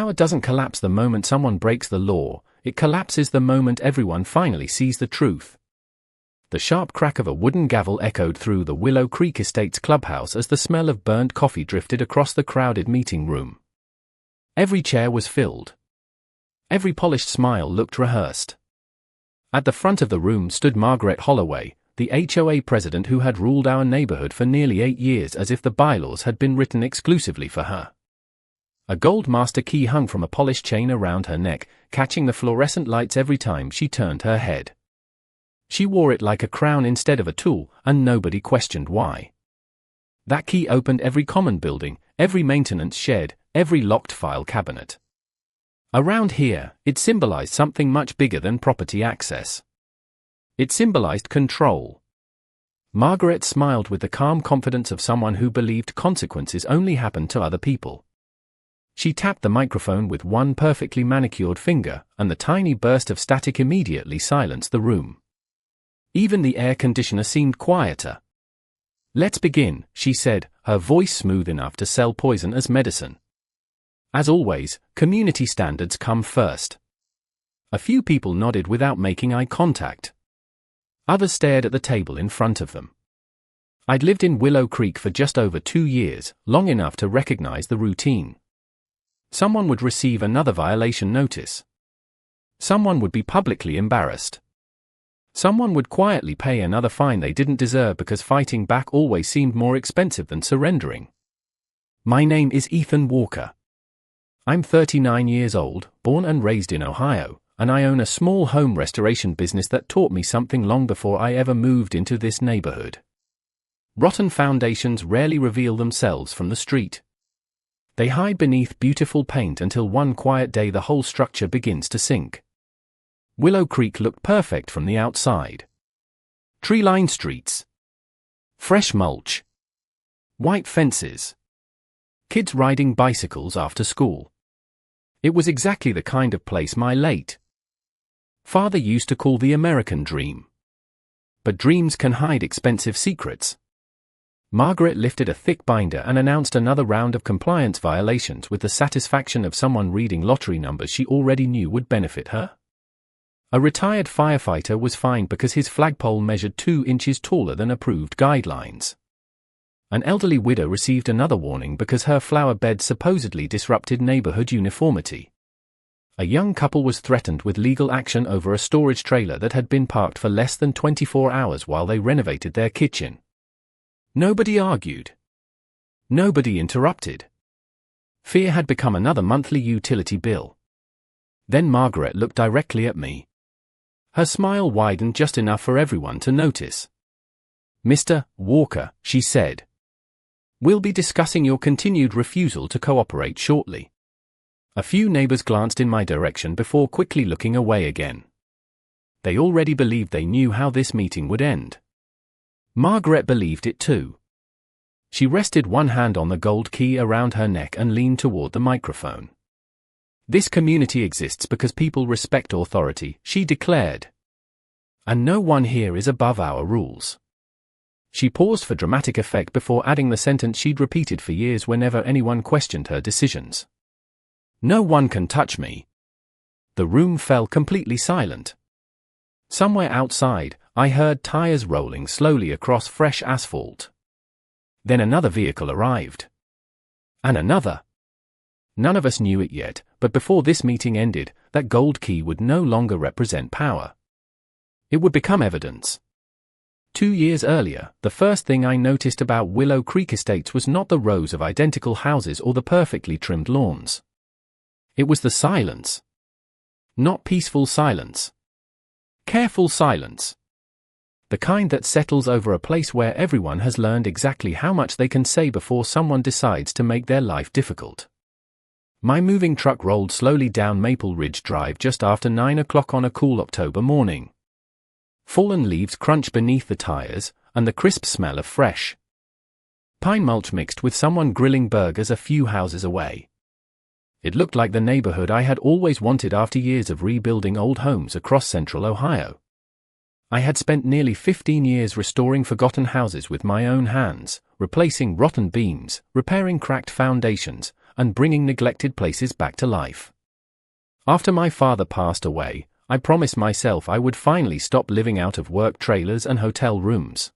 Power doesn't collapse the moment someone breaks the law, it collapses the moment everyone finally sees the truth. The sharp crack of a wooden gavel echoed through the Willow Creek Estates clubhouse as the smell of burnt coffee drifted across the crowded meeting room. Every chair was filled. Every polished smile looked rehearsed. At the front of the room stood Margaret Holloway, the HOA president who had ruled our neighborhood for nearly 8 years as if the bylaws had been written exclusively for her. A gold master key hung from a polished chain around her neck, catching the fluorescent lights every time she turned her head. She wore it like a crown instead of a tool, and nobody questioned why. That key opened every common building, every maintenance shed, every locked file cabinet. Around here, it symbolized something much bigger than property access. It symbolized control. Margaret smiled with the calm confidence of someone who believed consequences only happened to other people. She tapped the microphone with one perfectly manicured finger, and the tiny burst of static immediately silenced the room. Even the air conditioner seemed quieter. "Let's begin," she said, her voice smooth enough to sell poison as medicine. As always, community standards come first. A few people nodded without making eye contact. Others stared at the table in front of them. I'd lived in Willow Creek for just over 2 years, long enough to recognize the routine. Someone would receive another violation notice. Someone would be publicly embarrassed. Someone would quietly pay another fine they didn't deserve because fighting back always seemed more expensive than surrendering. My name is Ethan Walker. I'm 39 years old, born and raised in Ohio, and I own a small home restoration business that taught me something long before I ever moved into this neighborhood. Rotten foundations rarely reveal themselves from the street. They hide beneath beautiful paint until one quiet day the whole structure begins to sink. Willow Creek looked perfect from the outside. Tree-lined streets. Fresh mulch. White fences. Kids riding bicycles after school. It was exactly the kind of place my late father used to call the American dream. But dreams can hide expensive secrets. Margaret lifted a thick binder and announced another round of compliance violations with the satisfaction of someone reading lottery numbers she already knew would benefit her. A retired firefighter was fined because his flagpole measured 2 inches taller than approved guidelines. An elderly widow received another warning because her flower bed supposedly disrupted neighborhood uniformity. A young couple was threatened with legal action over a storage trailer that had been parked for less than 24 hours while they renovated their kitchen. Nobody argued. Nobody interrupted. Fear had become another monthly utility bill. Then Margaret looked directly at me. Her smile widened just enough for everyone to notice. "Mr. Walker," she said. "We'll be discussing your continued refusal to cooperate shortly." A few neighbors glanced in my direction before quickly looking away again. They already believed they knew how this meeting would end. Margaret believed it too. She rested one hand on the gold key around her neck and leaned toward the microphone. "This community exists because people respect authority," she declared. "And no one here is above our rules." She paused for dramatic effect before adding the sentence she'd repeated for years whenever anyone questioned her decisions. "No one can touch me." The room fell completely silent. Somewhere outside, I heard tires rolling slowly across fresh asphalt. Then another vehicle arrived. And another. None of us knew it yet, but before this meeting ended, that gold key would no longer represent power. It would become evidence. 2 years earlier, the first thing I noticed about Willow Creek Estates was not the rows of identical houses or the perfectly trimmed lawns. It was the silence. Not peaceful silence. Careful silence. The kind that settles over a place where everyone has learned exactly how much they can say before someone decides to make their life difficult. My moving truck rolled slowly down Maple Ridge Drive just after 9 o'clock on a cool October morning. Fallen leaves crunched beneath the tires, and the crisp smell of fresh pine mulch mixed with someone grilling burgers a few houses away. It looked like the neighborhood I had always wanted after years of rebuilding old homes across central Ohio. I had spent nearly 15 years restoring forgotten houses with my own hands, replacing rotten beams, repairing cracked foundations, and bringing neglected places back to life. After my father passed away, I promised myself I would finally stop living out of work trailers and hotel rooms.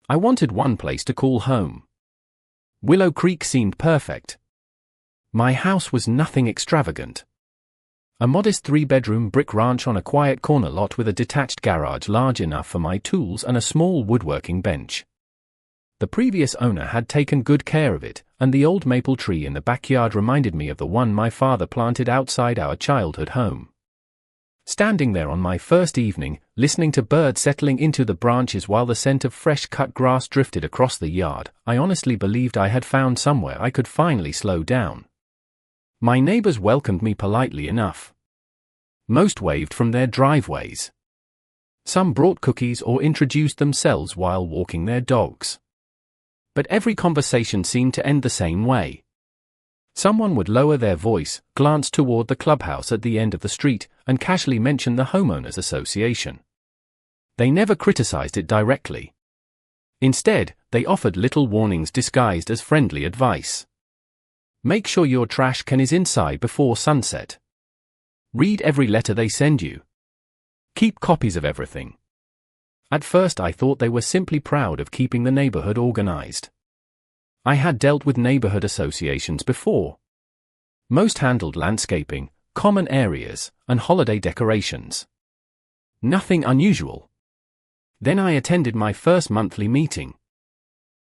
I wanted one place to call home. Willow Creek seemed perfect. My house was nothing extravagant. A modest 3-bedroom brick ranch on a quiet corner lot with a detached garage large enough for my tools and a small woodworking bench. The previous owner had taken good care of it, and the old maple tree in the backyard reminded me of the one my father planted outside our childhood home. Standing there on my first evening, listening to birds settling into the branches while the scent of fresh cut grass drifted across the yard, I honestly believed I had found somewhere I could finally slow down. My neighbors welcomed me politely enough. Most waved from their driveways. Some brought cookies or introduced themselves while walking their dogs. But every conversation seemed to end the same way. Someone would lower their voice, glance toward the clubhouse at the end of the street, and casually mention the homeowners association. They never criticized it directly. Instead, they offered little warnings disguised as friendly advice. Make sure your trash can is inside before sunset. Read every letter they send you. Keep copies of everything. At first I thought they were simply proud of keeping the neighborhood organized. I had dealt with neighborhood associations before. Most handled landscaping, common areas, and holiday decorations. Nothing unusual. Then I attended my first monthly meeting.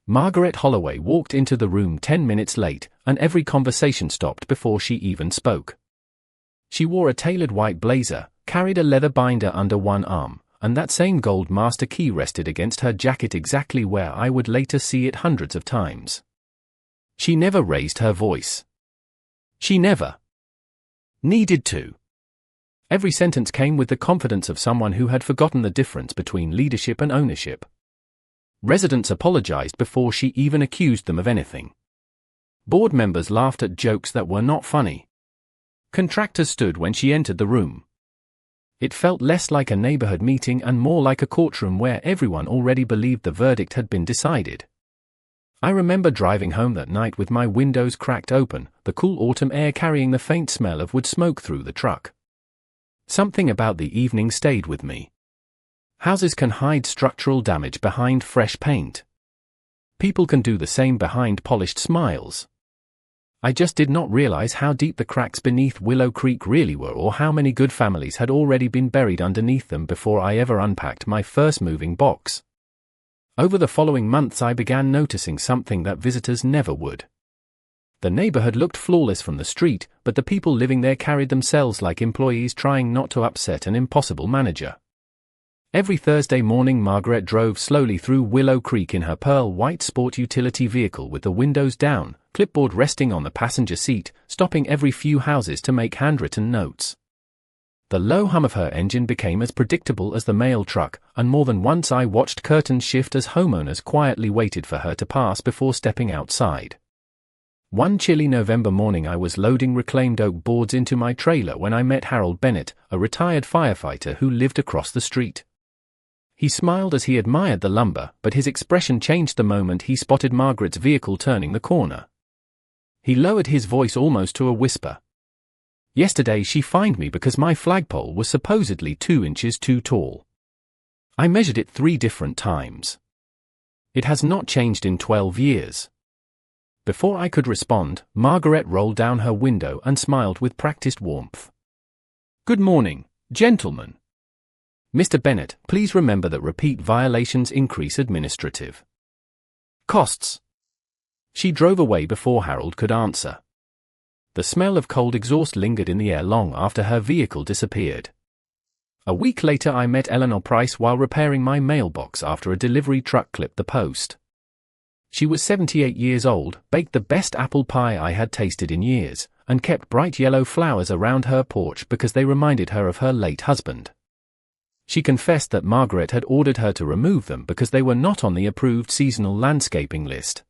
Margaret Holloway walked into the room 10 minutes late, and every conversation stopped before she even spoke. She wore a tailored white blazer, carried a leather binder under one arm, and that same gold master key rested against her jacket exactly where I would later see it hundreds of times. She never raised her voice. She never needed to. Every sentence came with the confidence of someone who had forgotten the difference between leadership and ownership. Residents apologized before she even accused them of anything. Board members laughed at jokes that were not funny. Contractors stood when she entered the room. It felt less like a neighborhood meeting and more like a courtroom where everyone already believed the verdict had been decided. I remember driving home that night with my windows cracked open, the cool autumn air carrying the faint smell of wood smoke through the truck. Something about the evening stayed with me. Houses can hide structural damage behind fresh paint. People can do the same behind polished smiles. I just did not realize how deep the cracks beneath Willow Creek really were or how many good families had already been buried underneath them before I ever unpacked my first moving box. Over the following months I began noticing something that visitors never would. The neighborhood looked flawless from the street, but the people living there carried themselves like employees trying not to upset an impossible manager. Every Thursday morning Margaret drove slowly through Willow Creek in her pearl white sport utility vehicle with the windows down, clipboard resting on the passenger seat, stopping every few houses to make handwritten notes. The low hum of her engine became as predictable as the mail truck, and more than once I watched curtains shift as homeowners quietly waited for her to pass before stepping outside. One chilly November morning I was loading reclaimed oak boards into my trailer when I met Harold Bennett, a retired firefighter who lived across the street. He smiled as he admired the lumber, but his expression changed the moment he spotted Margaret's vehicle turning the corner. He lowered his voice almost to a whisper. Yesterday she fined me because my flagpole was supposedly 2 inches too tall. I measured it 3 different times. It has not changed in 12 years. Before I could respond, Margaret rolled down her window and smiled with practiced warmth. Good morning, gentlemen. Mr. Bennett, please remember that repeat violations increase administrative costs. She drove away before Harold could answer. The smell of cold exhaust lingered in the air long after her vehicle disappeared. A week later I met Eleanor Price while repairing my mailbox after a delivery truck clipped the post. She was 78 years old, baked the best apple pie I had tasted in years, and kept bright yellow flowers around her porch because they reminded her of her late husband. She confessed that Margaret had ordered her to remove them because they were not on the approved seasonal landscaping list.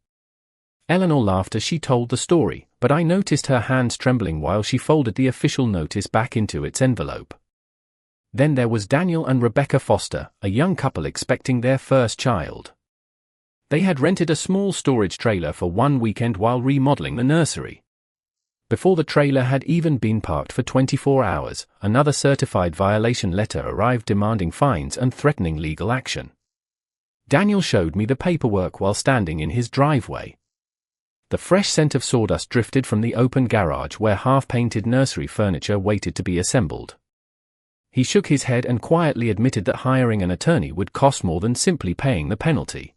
Eleanor laughed as she told the story, but I noticed her hands trembling while she folded the official notice back into its envelope. Then there was Daniel and Rebecca Foster, a young couple expecting their first child. They had rented a small storage trailer for one weekend while remodeling the nursery. Before the trailer had even been parked for 24 hours, another certified violation letter arrived demanding fines and threatening legal action. Daniel showed me the paperwork while standing in his driveway. The fresh scent of sawdust drifted from the open garage where half-painted nursery furniture waited to be assembled. He shook his head and quietly admitted that hiring an attorney would cost more than simply paying the penalty.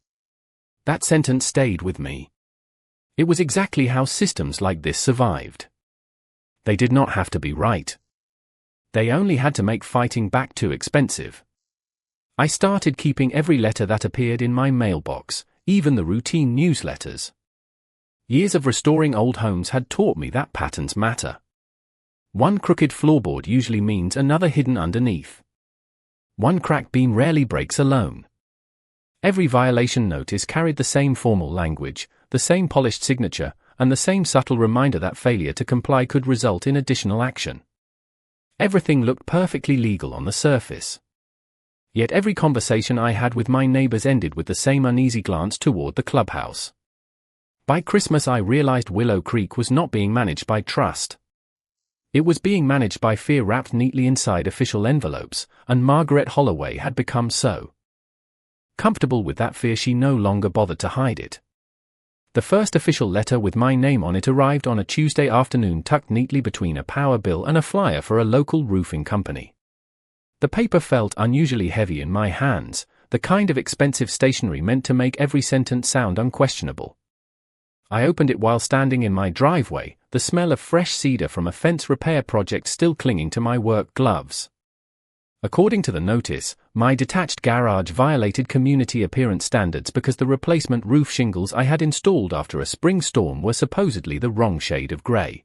That sentence stayed with me. It was exactly how systems like this survived. They did not have to be right. They only had to make fighting back too expensive. I started keeping every letter that appeared in my mailbox, even the routine newsletters. Years of restoring old homes had taught me that patterns matter. One crooked floorboard usually means another hidden underneath. One cracked beam rarely breaks alone. Every violation notice carried the same formal language, the same polished signature, and the same subtle reminder that failure to comply could result in additional action. Everything looked perfectly legal on the surface. Yet every conversation I had with my neighbors ended with the same uneasy glance toward the clubhouse. By Christmas I realized Willow Creek was not being managed by trust. It was being managed by fear wrapped neatly inside official envelopes, and Margaret Holloway had become so comfortable with that fear she no longer bothered to hide it. The first official letter with my name on it arrived on a Tuesday afternoon tucked neatly between a power bill and a flyer for a local roofing company. The paper felt unusually heavy in my hands, the kind of expensive stationery meant to make every sentence sound unquestionable. I opened it while standing in my driveway, the smell of fresh cedar from a fence repair project still clinging to my work gloves. According to the notice, my detached garage violated community appearance standards because the replacement roof shingles I had installed after a spring storm were supposedly the wrong shade of grey.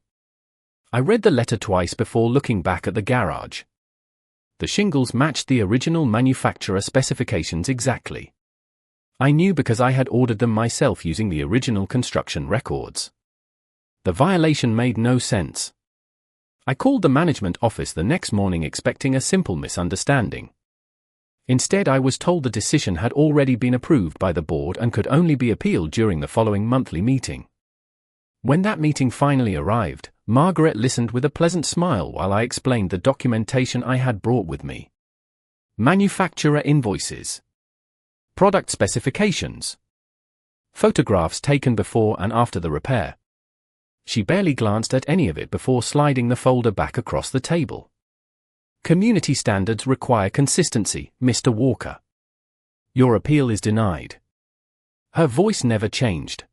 I read the letter twice before looking back at the garage. The shingles matched the original manufacturer specifications exactly. I knew because I had ordered them myself using the original construction records. The violation made no sense. I called the management office the next morning expecting a simple misunderstanding. Instead, I was told the decision had already been approved by the board and could only be appealed during the following monthly meeting. When that meeting finally arrived, Margaret listened with a pleasant smile while I explained the documentation I had brought with me. Manufacturer invoices. Product specifications. Photographs taken before and after the repair. She barely glanced at any of it before sliding the folder back across the table. Community standards require consistency, Mr. Walker. Your appeal is denied. Her voice never changed.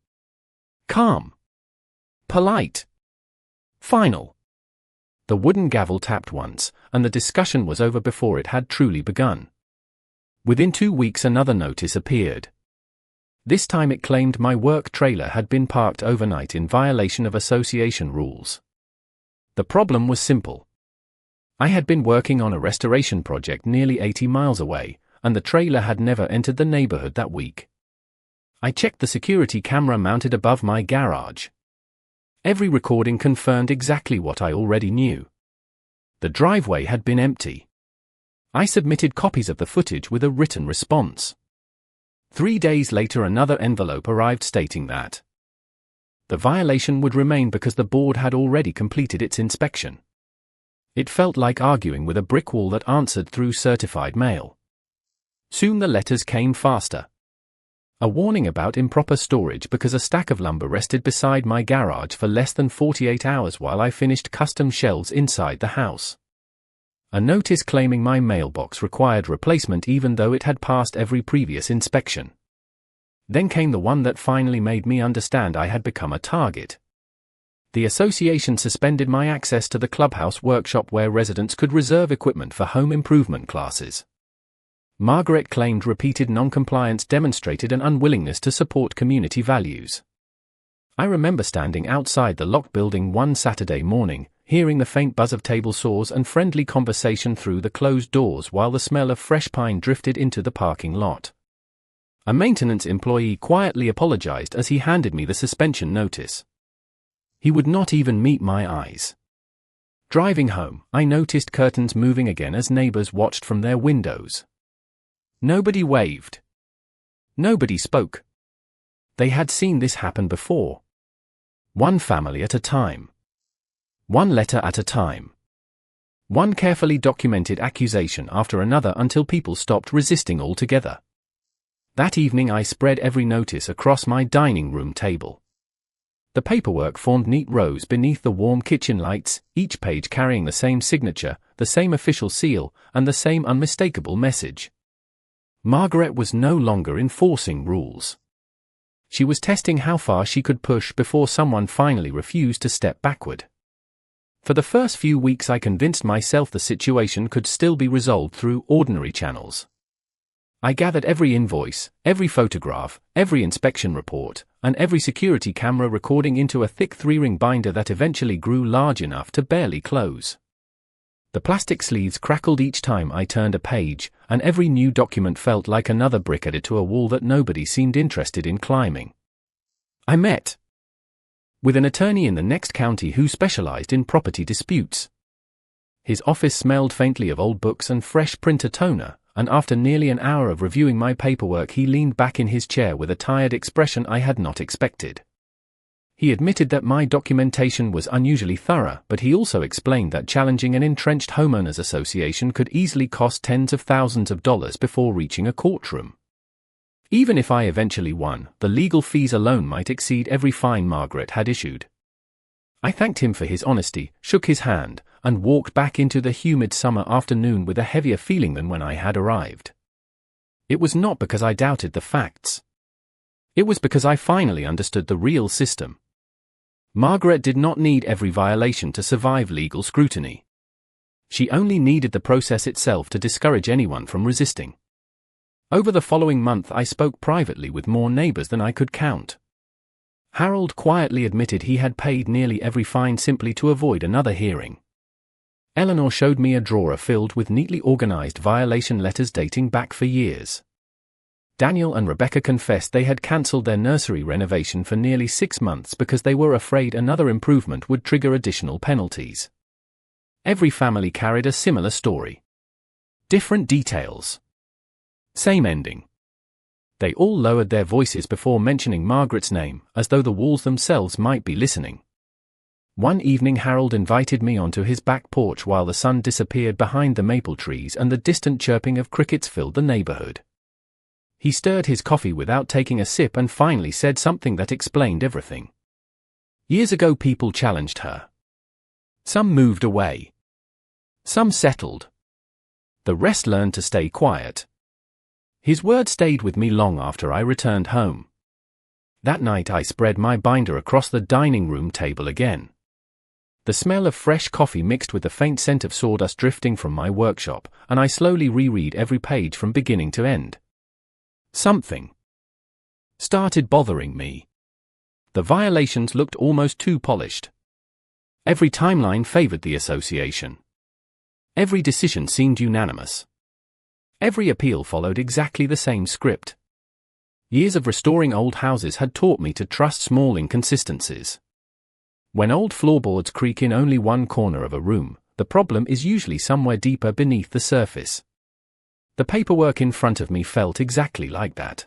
Calm. Polite. Final. The wooden gavel tapped once, and the discussion was over before it had truly begun. Within 2 weeks another notice appeared. This time it claimed my work trailer had been parked overnight in violation of association rules. The problem was simple. I had been working on a restoration project nearly 80 miles away, and the trailer had never entered the neighborhood that week. I checked the security camera mounted above my garage. Every recording confirmed exactly what I already knew. The driveway had been empty. I submitted copies of the footage with a written response. 3 days later another envelope arrived stating that the violation would remain because the board had already completed its inspection. It felt like arguing with a brick wall that answered through certified mail. Soon the letters came faster. A warning about improper storage because a stack of lumber rested beside my garage for less than 48 hours while I finished custom shelves inside the house. A notice claiming my mailbox required replacement even though it had passed every previous inspection. Then came the one that finally made me understand I had become a target. The association suspended my access to the clubhouse workshop where residents could reserve equipment for home improvement classes. Margaret claimed repeated non-compliance demonstrated an unwillingness to support community values. I remember standing outside the locked building one Saturday morning, hearing the faint buzz of table saws and friendly conversation through the closed doors while the smell of fresh pine drifted into the parking lot. A maintenance employee quietly apologized as he handed me the suspension notice. He would not even meet my eyes. Driving home, I noticed curtains moving again as neighbors watched from their windows. Nobody waved. Nobody spoke. They had seen this happen before. One family at a time. One letter at a time. One carefully documented accusation after another until people stopped resisting altogether. That evening I spread every notice across my dining room table. The paperwork formed neat rows beneath the warm kitchen lights, each page carrying the same signature, the same official seal, and the same unmistakable message. Margaret was no longer enforcing rules. She was testing how far she could push before someone finally refused to step backward. For the first few weeks I convinced myself the situation could still be resolved through ordinary channels. I gathered every invoice, every photograph, every inspection report, and every security camera recording into a thick 3-ring binder that eventually grew large enough to barely close. The plastic sleeves crackled each time I turned a page, and every new document felt like another brick added to a wall that nobody seemed interested in climbing. I met with an attorney in the next county who specialized in property disputes. His office smelled faintly of old books and fresh printer toner, and after nearly an hour of reviewing my paperwork he leaned back in his chair with a tired expression I had not expected. He admitted that my documentation was unusually thorough, but he also explained that challenging an entrenched homeowners association could easily cost tens of thousands of dollars before reaching a courtroom. Even if I eventually won, the legal fees alone might exceed every fine Margaret had issued. I thanked him for his honesty, shook his hand, and walked back into the humid summer afternoon with a heavier feeling than when I had arrived. It was not because I doubted the facts. It was because I finally understood the real system. Margaret did not need every violation to survive legal scrutiny. She only needed the process itself to discourage anyone from resisting. Over the following month I spoke privately with more neighbors than I could count. Harold quietly admitted he had paid nearly every fine simply to avoid another hearing. Eleanor showed me a drawer filled with neatly organized violation letters dating back for years. Daniel and Rebecca confessed they had cancelled their nursery renovation for nearly 6 months because they were afraid another improvement would trigger additional penalties. Every family carried a similar story. Different details. Same ending. They all lowered their voices before mentioning Margaret's name, as though the walls themselves might be listening. One evening Harold invited me onto his back porch while the sun disappeared behind the maple trees and the distant chirping of crickets filled the neighborhood. He stirred his coffee without taking a sip and finally said something that explained everything. Years ago people challenged her. Some moved away. Some settled. The rest learned to stay quiet. His words stayed with me long after I returned home. That night I spread my binder across the dining room table again. The smell of fresh coffee mixed with the faint scent of sawdust drifting from my workshop, and I slowly reread every page from beginning to end. Something started bothering me. The violations looked almost too polished. Every timeline favored the association. Every decision seemed unanimous. Every appeal followed exactly the same script. Years of restoring old houses had taught me to trust small inconsistencies. When old floorboards creak in only one corner of a room, the problem is usually somewhere deeper beneath the surface. The paperwork in front of me felt exactly like that.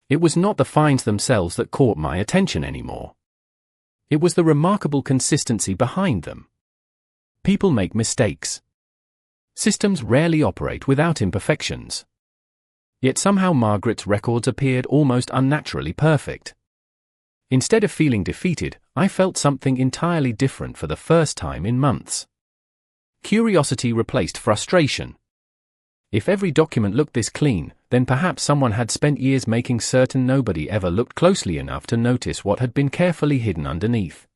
It was not the fines themselves that caught my attention anymore. It was the remarkable consistency behind them. People make mistakes. Systems rarely operate without imperfections. Yet somehow Margaret's records appeared almost unnaturally perfect. Instead of feeling defeated, I felt something entirely different for the first time in months. Curiosity replaced frustration. If every document looked this clean, then perhaps someone had spent years making certain nobody ever looked closely enough to notice what had been carefully hidden underneath.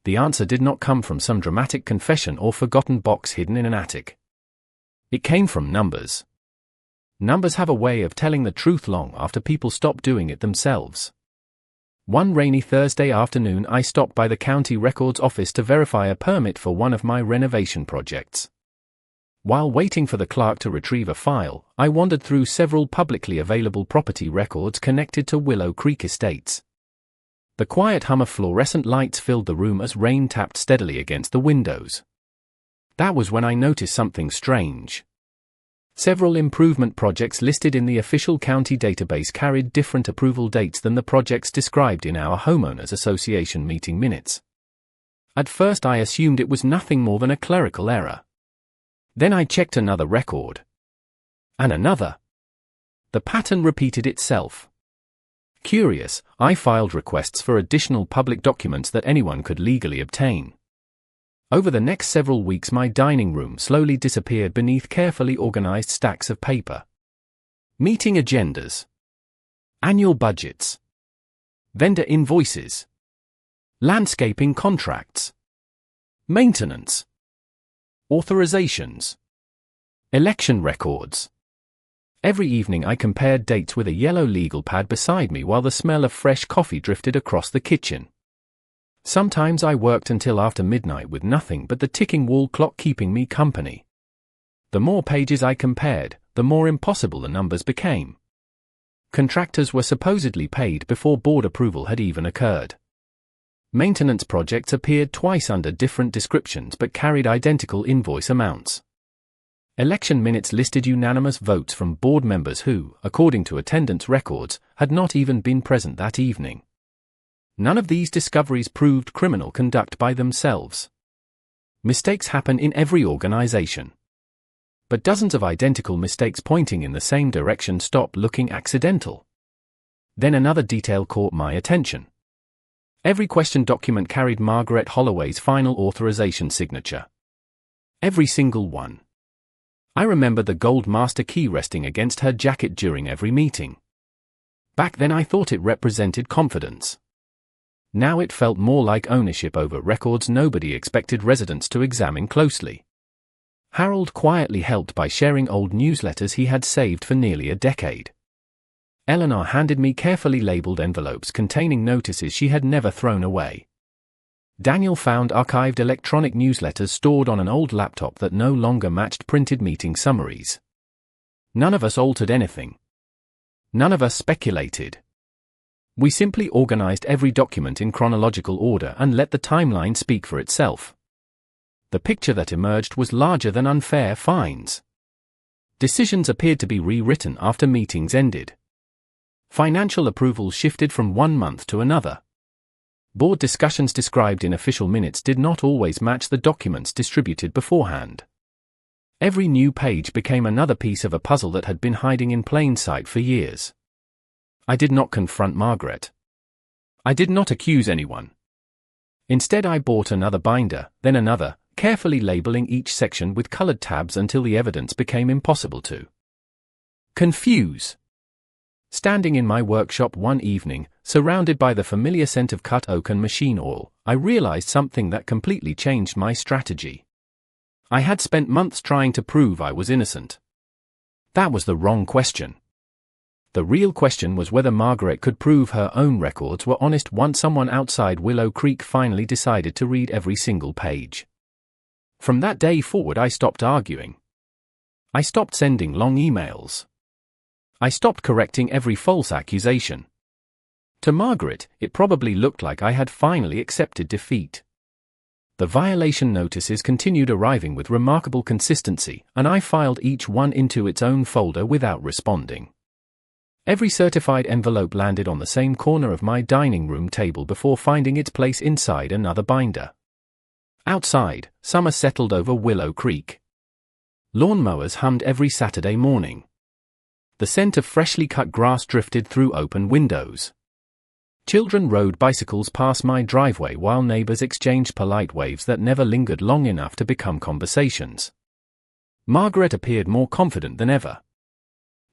The answer did not come from some dramatic confession or forgotten box hidden in an attic. It came from numbers. Numbers have a way of telling the truth long after people stop doing it themselves. One rainy Thursday afternoon I stopped by the county records office to verify a permit for one of my renovation projects. While waiting for the clerk to retrieve a file, I wandered through several publicly available property records connected to Willow Creek Estates. The quiet hum of fluorescent lights filled the room as rain tapped steadily against the windows. That was when I noticed something strange. Several improvement projects listed in the official county database carried different approval dates than the projects described in our homeowners association meeting minutes. At first I assumed it was nothing more than a clerical error. Then I checked another record. And another. The pattern repeated itself. Curious, I filed requests for additional public documents that anyone could legally obtain. Over the next several weeks my dining room slowly disappeared beneath carefully organized stacks of paper. Meeting agendas. Annual budgets. Vendor invoices. Landscaping contracts. Maintenance. Authorizations. Election records. Every evening I compared dates with a yellow legal pad beside me while the smell of fresh coffee drifted across the kitchen. Sometimes I worked until after midnight with nothing but the ticking wall clock keeping me company. The more pages I compared, the more impossible the numbers became. Contractors were supposedly paid before board approval had even occurred. Maintenance projects appeared twice under different descriptions but carried identical invoice amounts. Election minutes listed unanimous votes from board members who, according to attendance records, had not even been present that evening. None of these discoveries proved criminal conduct by themselves. Mistakes happen in every organization. But dozens of identical mistakes pointing in the same direction stopped looking accidental. Then another detail caught my attention. Every question document carried Margaret Holloway's final authorization signature. Every single one. I remember the gold master key resting against her jacket during every meeting. Back then I thought it represented confidence. Now it felt more like ownership over records nobody expected residents to examine closely. Harold quietly helped by sharing old newsletters he had saved for nearly a decade. Eleanor handed me carefully labeled envelopes containing notices she had never thrown away. Daniel found archived electronic newsletters stored on an old laptop that no longer matched printed meeting summaries. None of us altered anything. None of us speculated. We simply organized every document in chronological order and let the timeline speak for itself. The picture that emerged was larger than unfair fines. Decisions appeared to be rewritten after meetings ended. Financial approvals shifted from one month to another. Board discussions described in official minutes did not always match the documents distributed beforehand. Every new page became another piece of a puzzle that had been hiding in plain sight for years. I did not confront Margaret. I did not accuse anyone. Instead I bought another binder, then another, carefully labeling each section with colored tabs until the evidence became impossible to confuse. Standing in my workshop one evening, surrounded by the familiar scent of cut oak and machine oil, I realized something that completely changed my strategy. I had spent months trying to prove I was innocent. That was the wrong question. The real question was whether Margaret could prove her own records were honest once someone outside Willow Creek finally decided to read every single page. From that day forward I stopped arguing. I stopped sending long emails. I stopped correcting every false accusation. To Margaret, it probably looked like I had finally accepted defeat. The violation notices continued arriving with remarkable consistency, and I filed each one into its own folder without responding. Every certified envelope landed on the same corner of my dining room table before finding its place inside another binder. Outside, summer settled over Willow Creek. Lawnmowers hummed every Saturday morning. The scent of freshly cut grass drifted through open windows. Children rode bicycles past my driveway while neighbors exchanged polite waves that never lingered long enough to become conversations. Margaret appeared more confident than ever.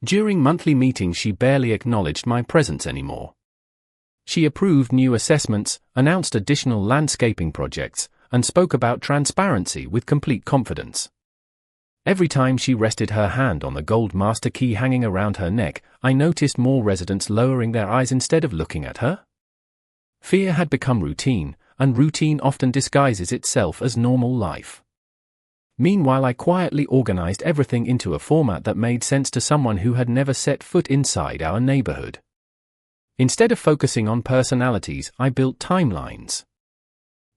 During monthly meetings she barely acknowledged my presence anymore. She approved new assessments, announced additional landscaping projects, and spoke about transparency with complete confidence. Every time she rested her hand on the gold master key hanging around her neck, I noticed more residents lowering their eyes instead of looking at her. Fear had become routine, and routine often disguises itself as normal life. Meanwhile I quietly organized everything into a format that made sense to someone who had never set foot inside our neighborhood. Instead of focusing on personalities, I built timelines.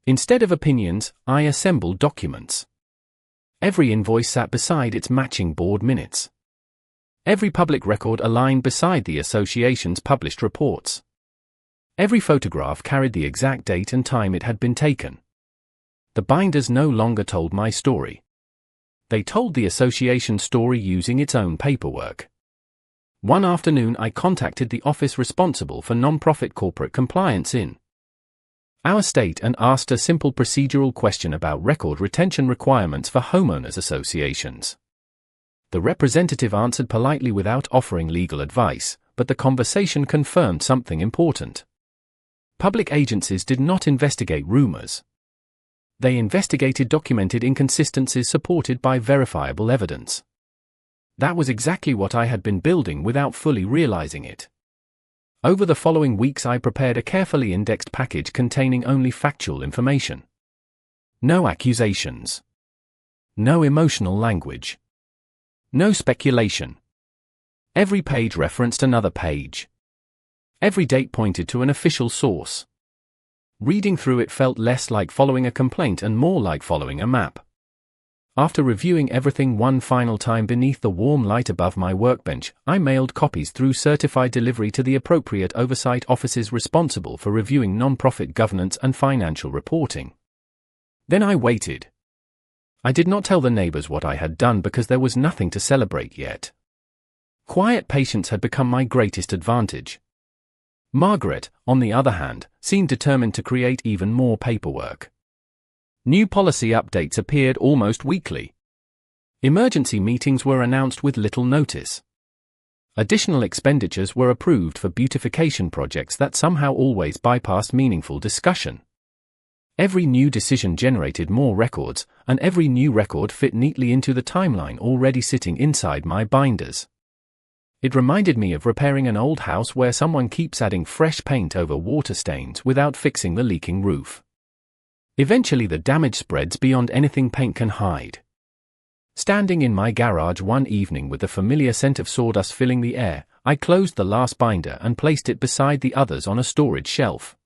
Instead of opinions, I assembled documents. Every invoice sat beside its matching board minutes. Every public record aligned beside the association's published reports. Every photograph carried the exact date and time it had been taken. The binders no longer told my story. They told the association's story using its own paperwork. One afternoon I contacted the office responsible for non-profit corporate compliance in our state and asked a simple procedural question about record retention requirements for homeowners associations. The representative answered politely without offering legal advice, but the conversation confirmed something important. Public agencies did not investigate rumors. They investigated documented inconsistencies supported by verifiable evidence. That was exactly what I had been building without fully realizing it. Over the following weeks I prepared a carefully indexed package containing only factual information. No accusations. No emotional language. No speculation. Every page referenced another page. Every date pointed to an official source. Reading through it felt less like following a complaint and more like following a map. After reviewing everything one final time beneath the warm light above my workbench, I mailed copies through certified delivery to the appropriate oversight offices responsible for reviewing nonprofit governance and financial reporting. Then I waited. I did not tell the neighbors what I had done because there was nothing to celebrate yet. Quiet patience had become my greatest advantage. Margaret, on the other hand, seemed determined to create even more paperwork. New policy updates appeared almost weekly. Emergency meetings were announced with little notice. Additional expenditures were approved for beautification projects that somehow always bypassed meaningful discussion. Every new decision generated more records, and every new record fit neatly into the timeline already sitting inside my binders. It reminded me of repairing an old house where someone keeps adding fresh paint over water stains without fixing the leaking roof. Eventually the damage spreads beyond anything paint can hide. Standing in my garage one evening with the familiar scent of sawdust filling the air, I closed the last binder and placed it beside the others on a storage shelf.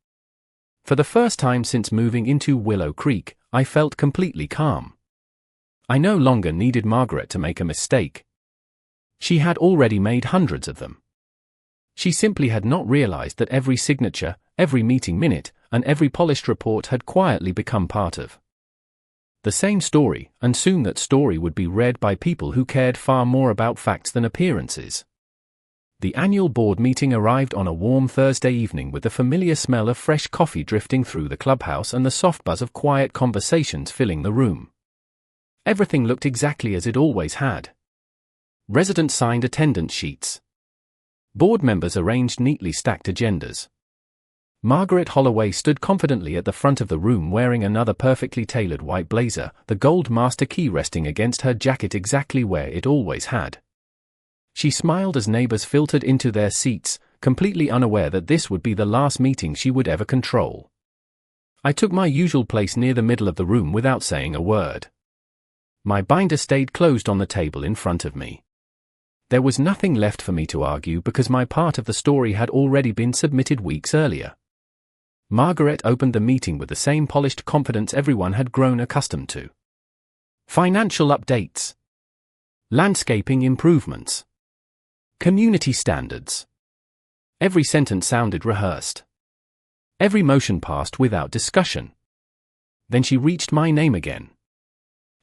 For the first time since moving into Willow Creek, I felt completely calm. I no longer needed Margaret to make a mistake. She had already made hundreds of them. She simply had not realized that every signature, every meeting minute, and every polished report had quietly become part of the same story, and soon that story would be read by people who cared far more about facts than appearances. The annual board meeting arrived on a warm Thursday evening with the familiar smell of fresh coffee drifting through the clubhouse and the soft buzz of quiet conversations filling the room. Everything looked exactly as it always had. Residents signed attendance sheets. Board members arranged neatly stacked agendas. Margaret Holloway stood confidently at the front of the room wearing another perfectly tailored white blazer, the gold master key resting against her jacket exactly where it always had. She smiled as neighbors filtered into their seats, completely unaware that this would be the last meeting she would ever control. I took my usual place near the middle of the room without saying a word. My binder stayed closed on the table in front of me. There was nothing left for me to argue because my part of the story had already been submitted weeks earlier. Margaret opened the meeting with the same polished confidence everyone had grown accustomed to. Financial updates. Landscaping improvements. Community standards. Every sentence sounded rehearsed. Every motion passed without discussion. Then she reached my name again.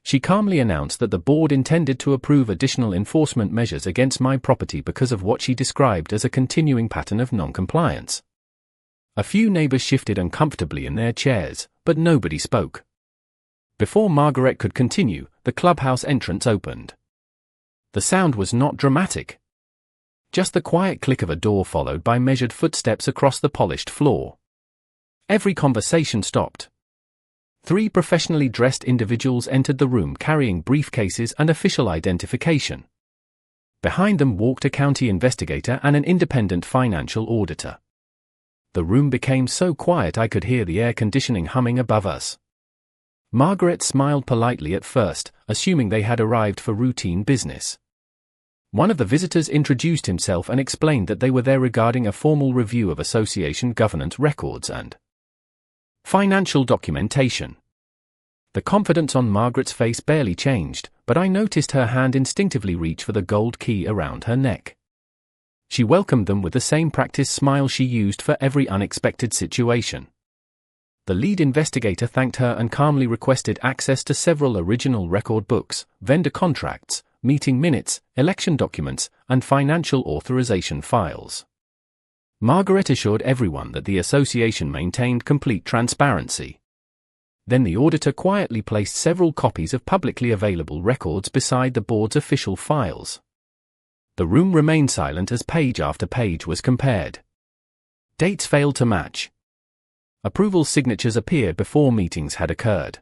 She calmly announced that the board intended to approve additional enforcement measures against my property because of what she described as a continuing pattern of non-compliance. A few neighbors shifted uncomfortably in their chairs, but nobody spoke. Before Margaret could continue, the clubhouse entrance opened. The sound was not dramatic. Just the quiet click of a door followed by measured footsteps across the polished floor. Every conversation stopped. 3 professionally dressed individuals entered the room carrying briefcases and official identification. Behind them walked a county investigator and an independent financial auditor. The room became so quiet I could hear the air conditioning humming above us. Margaret smiled politely at first, assuming they had arrived for routine business. One of the visitors introduced himself and explained that they were there regarding a formal review of association governance records and financial documentation. The confidence on Margaret's face barely changed, but I noticed her hand instinctively reach for the gold key around her neck. She welcomed them with the same practiced smile she used for every unexpected situation. The lead investigator thanked her and calmly requested access to several original record books, vendor contracts, meeting minutes, election documents, and financial authorization files. Margaret assured everyone that the association maintained complete transparency. Then the auditor quietly placed several copies of publicly available records beside the board's official files. The room remained silent as page after page was compared. Dates failed to match. Approval signatures appeared before meetings had occurred.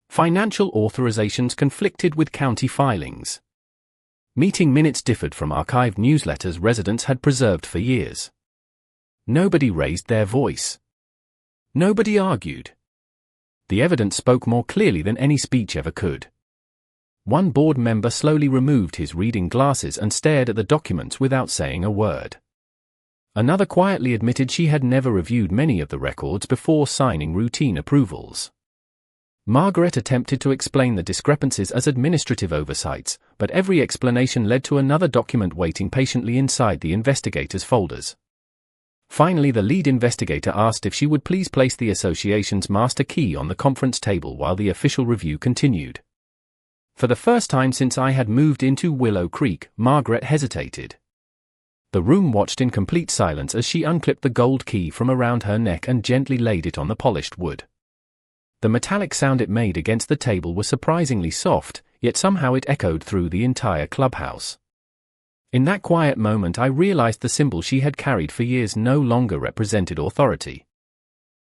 Financial authorizations conflicted with county filings. Meeting minutes differed from archived newsletters residents had preserved for years. Nobody raised their voice. Nobody argued. The evidence spoke more clearly than any speech ever could. One board member slowly removed his reading glasses and stared at the documents without saying a word. Another quietly admitted she had never reviewed many of the records before signing routine approvals. Margaret attempted to explain the discrepancies as administrative oversights, but every explanation led to another document waiting patiently inside the investigator's folders. Finally, the lead investigator asked if she would please place the association's master key on the conference table while the official review continued. For the first time since I had moved into Willow Creek, Margaret hesitated. The room watched in complete silence as she unclipped the gold key from around her neck and gently laid it on the polished wood. The metallic sound it made against the table was surprisingly soft, yet somehow it echoed through the entire clubhouse. In that quiet moment I realized the symbol she had carried for years no longer represented authority.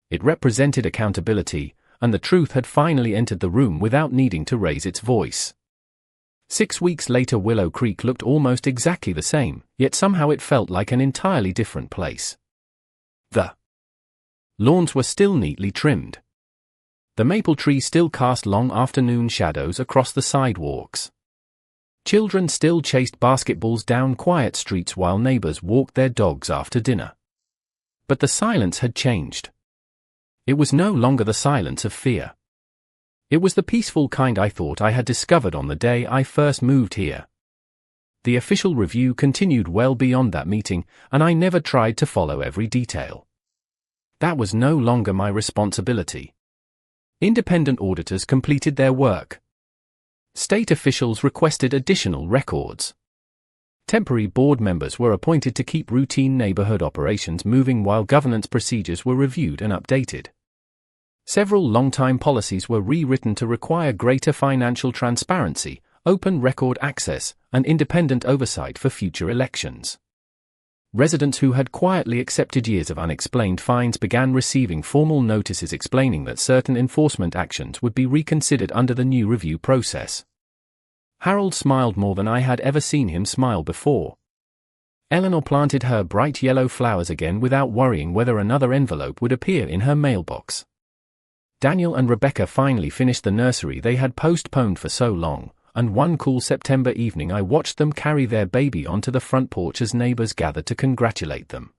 It represented accountability, and the truth had finally entered the room without needing to raise its voice. 6 weeks later, Willow Creek looked almost exactly the same, yet somehow it felt like an entirely different place. The lawns were still neatly trimmed. The maple trees still cast long afternoon shadows across the sidewalks. Children still chased basketballs down quiet streets while neighbors walked their dogs after dinner. But the silence had changed. It was no longer the silence of fear. It was the peaceful kind I thought I had discovered on the day I first moved here. The official review continued well beyond that meeting, and I never tried to follow every detail. That was no longer my responsibility. Independent auditors completed their work. State officials requested additional records. Temporary board members were appointed to keep routine neighborhood operations moving while governance procedures were reviewed and updated. Several long-time policies were rewritten to require greater financial transparency, open record access, and independent oversight for future elections. Residents who had quietly accepted years of unexplained fines began receiving formal notices explaining that certain enforcement actions would be reconsidered under the new review process. Harold smiled more than I had ever seen him smile before. Eleanor planted her bright yellow flowers again without worrying whether another envelope would appear in her mailbox. Daniel and Rebecca finally finished the nursery they had postponed for so long, and one cool September evening I watched them carry their baby onto the front porch as neighbors gathered to congratulate them.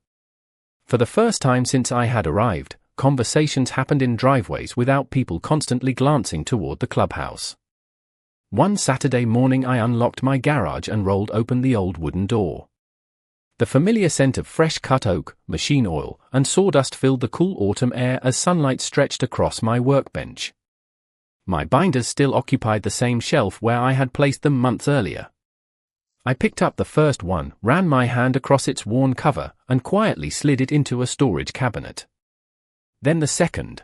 For the first time since I had arrived, conversations happened in driveways without people constantly glancing toward the clubhouse. One Saturday morning I unlocked my garage and rolled open the old wooden door. The familiar scent of fresh cut oak, machine oil, and sawdust filled the cool autumn air as sunlight stretched across my workbench. My binders still occupied the same shelf where I had placed them months earlier. I picked up the first one, ran my hand across its worn cover, and quietly slid it into a storage cabinet. Then the second.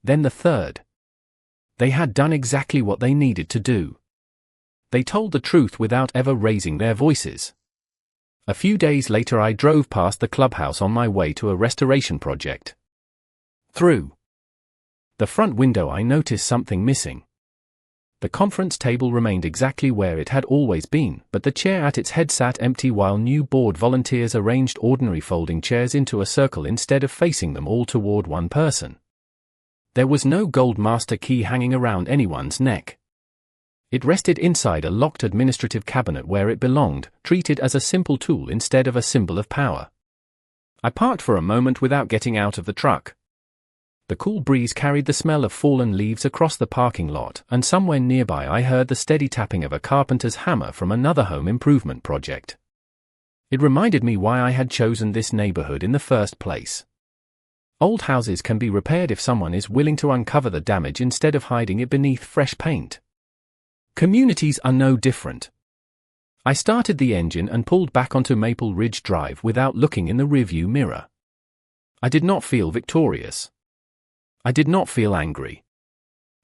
Then the third. They had done exactly what they needed to do. They told the truth without ever raising their voices. A few days later I drove past the clubhouse on my way to a restoration project. Through the front window I noticed something missing. The conference table remained exactly where it had always been, but the chair at its head sat empty while new board volunteers arranged ordinary folding chairs into a circle instead of facing them all toward one person. There was no gold master key hanging around anyone's neck. It rested inside a locked administrative cabinet where it belonged, treated as a simple tool instead of a symbol of power. I parked for a moment without getting out of the truck. The cool breeze carried the smell of fallen leaves across the parking lot, and somewhere nearby I heard the steady tapping of a carpenter's hammer from another home improvement project. It reminded me why I had chosen this neighborhood in the first place. Old houses can be repaired if someone is willing to uncover the damage instead of hiding it beneath fresh paint. Communities are no different. I started the engine and pulled back onto Maple Ridge Drive without looking in the rearview mirror. I did not feel victorious. I did not feel angry.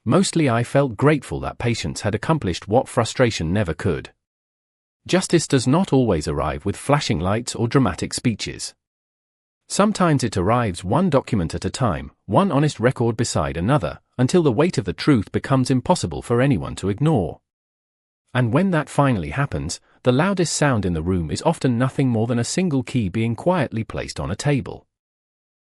Mostly I felt grateful that patience had accomplished what frustration never could. Justice does not always arrive with flashing lights or dramatic speeches. Sometimes it arrives one document at a time, one honest record beside another, until the weight of the truth becomes impossible for anyone to ignore. And when that finally happens, the loudest sound in the room is often nothing more than a single key being quietly placed on a table.